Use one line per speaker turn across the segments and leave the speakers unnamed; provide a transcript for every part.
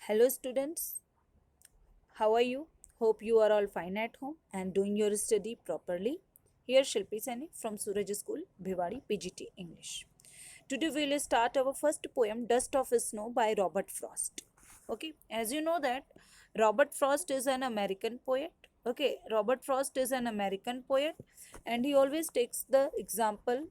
Hello, students. How are you? Hope you are all fine at home and doing your study properly. Here, Shilpi Sani from Suraj School, Bhiwadi, PGT English. Today, we will start our first poem, Dust of Snow by Robert Frost. Okay, as you know that Robert Frost is an American poet. Okay, Robert Frost is an American poet and he always takes the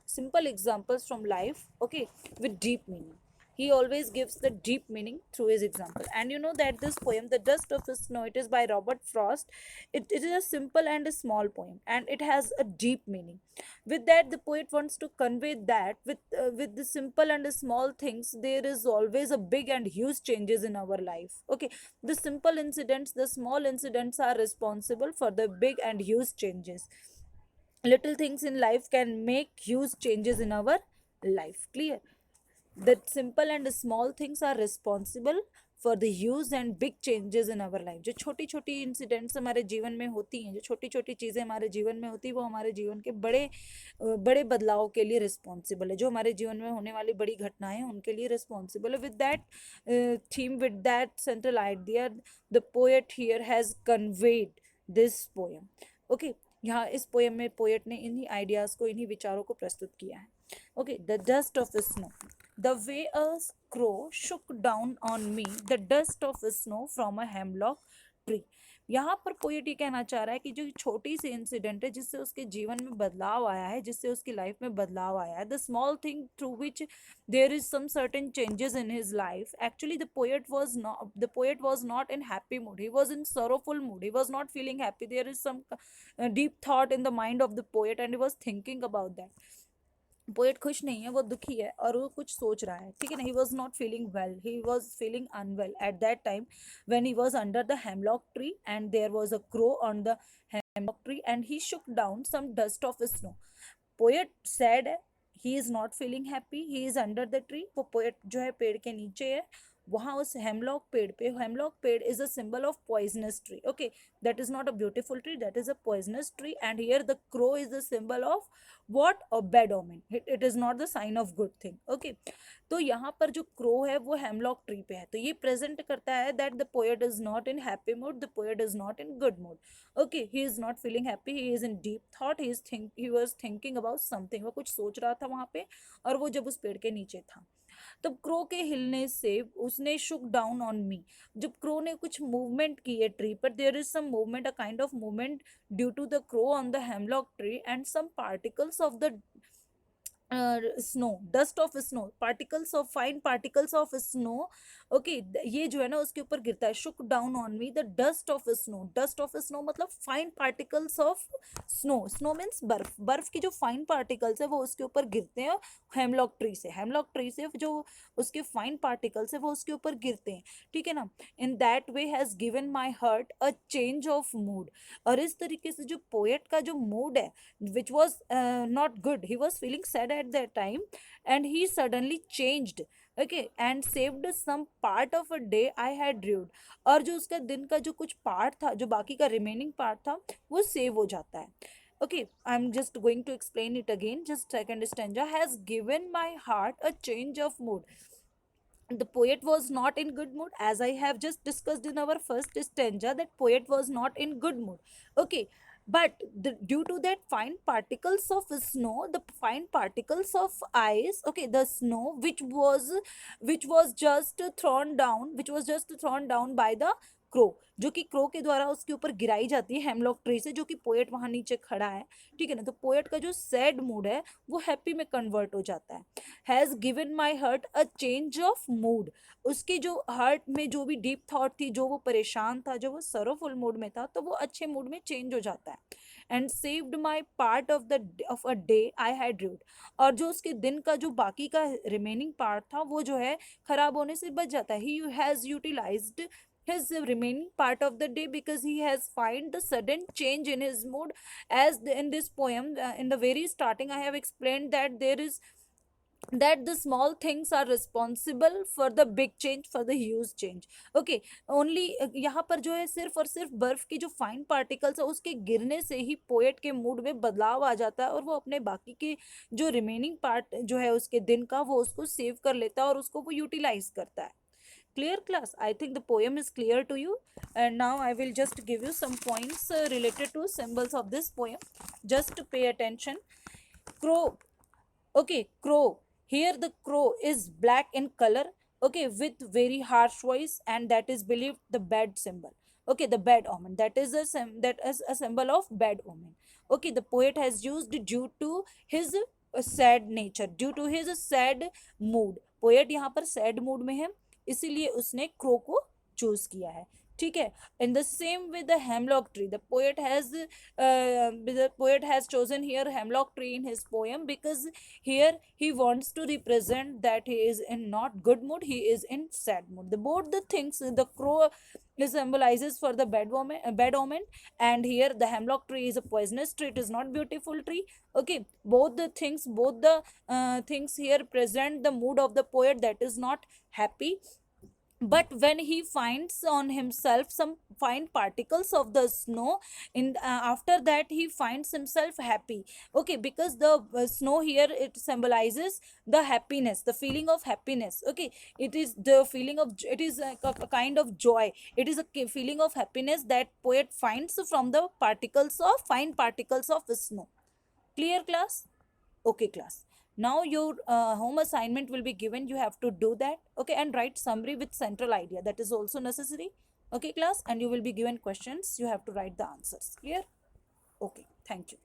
simple examples from life, okay, with deep meaning. He always gives the deep meaning through his example. And you know that this poem, The Dust of the Snow, it is by Robert Frost. It is a simple and a small poem and it has a deep meaning. With that, the poet wants to convey that with the simple and the small things, there is always a big and huge changes in our life. Okay, the simple incidents, the small incidents are responsible for the big and huge changes. Little things in life can make huge changes in our life. Clear? The simple and small things are responsible for the huge and big changes in our life. जो छोटी छोटी incidents हमारे जीवन में होती हैं, जो छोटी छोटी चीज़ें हमारे जीवन में होती है, वो हमारे जीवन के बड़े बदलाव के लिए रिस्पॉन्सिबल है. जो हमारे जीवन में होने वाली बड़ी घटनाएं हैं उनके लिए रिस्पॉन्सिबल है. With that theme, with that central idea, the poet here has conveyed this poem. Okay, यहाँ इस पोएम में पोएट ने इन्हीं आइडियाज़ को, इन्हीं विचारों को प्रस्तुत किया है. Okay, the dust of snow. The way a crow shook down on me the dust of snow from a hemlock tree. यहाँ पर पोएट ये कहना चाह रहा है कि जो छोटी सी इंसिडेंट है जिससे उसके जीवन में बदलाव आया है, जिससे उसकी लाइफ में बदलाव आया है, the small thing through which there is some certain changes in his life. Actually the poet was not in happy mood, he was in sorrowful mood, he was not feeling happy. There is some deep thought in the mind of the poet and he was thinking about that. Poet खुश नहीं है, वो दुखी है और वो कुछ सोच रहा है. ठीक है ना. He was not feeling well, he was feeling unwell at that time when he was under the hemlock tree and there was a crow on the hemlock tree and he shook down some dust of snow. Poet sad है, he is not feeling happy, he is under the tree. वो poet जो है पेड़ के नीचे है, वहाँ उस हेमलॉक पेड़ पे. हेमलॉक पेड़ is a symbol of poisonous tree. Okay, that is not a beautiful tree, that is a poisonous tree. And here the crow is the symbol of what? A bad omen. It is not the sign of good thing. Okay, तो यहाँ पर जो crow है वो hemlock tree पे है, तो ये प्रेजेंट करता है that the poet is not in happy mood, the poet is not in good mood. Okay, he is not feeling happy, he is in deep thought, he was thinking about something. वो कुछ सोच रहा था वहाँ पे और वो जब उस पेड़ के नीचे था तब क्रो के हिलने से उसने शुक डाउन ऑन मी. जब क्रो ने कुछ मूवमेंट की है ट्री पर, there is some movement, a kind of movement due to the crow on the hemlock tree and some particles of the snow, dust of snow, particles of fine particles of snow. Okay, ये जो है ना उसके ऊपर गिरता है. Shook down on me the dust of snow. Dust of snow मतलब fine particles of snow. Snow means बर्फ. बर्फ की जो फाइन पार्टिकल्स है वो उसके ऊपर गिरते हैं हेमलॉक ट्री से. हेमलॉक ट्री से जो उसके फाइन पार्टिकल्स है वो उसके ऊपर गिरते हैं. ठीक है ना. In that way has given my heart a change of mood. और इस तरीके से जो पोएट का जो मूड है, which was not good, he was feeling sad at that time and he suddenly changed. Okay, and saved some part of a day I had rued. और जो उसका दिन का जो कुछ पार्ट था, जो बाकी का रिमेनिंग पार्ट था, वो सेव हो जाता है. Okay, I'm just going to explain it again. Just second stanza. Has given my heart a change of mood. The poet was not in good mood, as I have just discussed in our first stanza, that poet was not in good mood. Okay, but due to that fine particles of snow, the fine particles of ice, okay, the snow which was just thrown down, which was just thrown down by the crow, जो कि crow के द्वारा उसके ऊपर गिराई जाती है hemlock tree से, जो कि पोएट वहां नीचे खड़ा है. ठीक है ना. तो पोएट का जो सैड मूड है वो हैप्पी में कन्वर्ट हो जाता है. Has given my heart a change of mood. उसकी जो हार्ट में जो भी डीप थॉट थी, जो वो परेशान था, जो वो सरोफुल मूड में था, तो वो अच्छे मूड में चेंज हो जाता है. And saved my part of a day I had dude. और जो उसके दिन का जो बाकी का रिमेनिंग पार्ट था वो जो है खराब होने से बच जाता है. He has utilized his remaining part of the day because he has find the sudden change in his mood. As in this poem, in the very starting I have explained that there is that the small things are responsible for the big change, for the huge change. Okay, only यहाँ पर जो है सिर्फ और सिर्फ बर्फ की जो फाइन पार्टिकल्स है उसके गिरने से ही पोएट के मूड में बदलाव आ जाता है और वो अपने बाकी के जो रिमेनिंग पार्ट जो है उसके दिन का वो उसको सेव कर लेता है और उसको वो यूटिलाइज करता है. Clear class? I think the poem is clear to you. And now I will just give you some points related to symbols of this poem. Just to pay attention. Crow. Okay, crow. Here the crow is black in color, okay, with very harsh voice, and that is believed the bad symbol. Okay, the bad omen. That is a symbol of bad omen. Okay, the poet has used due to his sad nature, due to his sad mood. Poet यहाँ पर sad mood में है, इसीलिए उसने crow को choose किया है. ठीक है. In the same with the hemlock tree, the poet has chosen here hemlock tree in his poem because here he wants to represent that he is in not good mood, he is in sad mood. The both the things, the crow symbolizes for the bad omen, and here the hemlock tree is a poisonous tree, it is not beautiful tree. Okay, both the things here present the mood of the poet that is not happy. But when he finds on himself some fine particles of the snow, in after that he finds himself happy. Okay, because the snow here, it symbolizes the happiness, the feeling of happiness. Okay, it is the feeling of it is a kind of joy, it is a feeling of happiness that poet finds from the particles of fine particles of snow. Clear class? Okay class. Now your home assignment will be given, you have to do that. Okay, and write summary with central idea, that is also necessary. Okay class, and you will be given questions, you have to write the answers. Clear? Okay, thank you.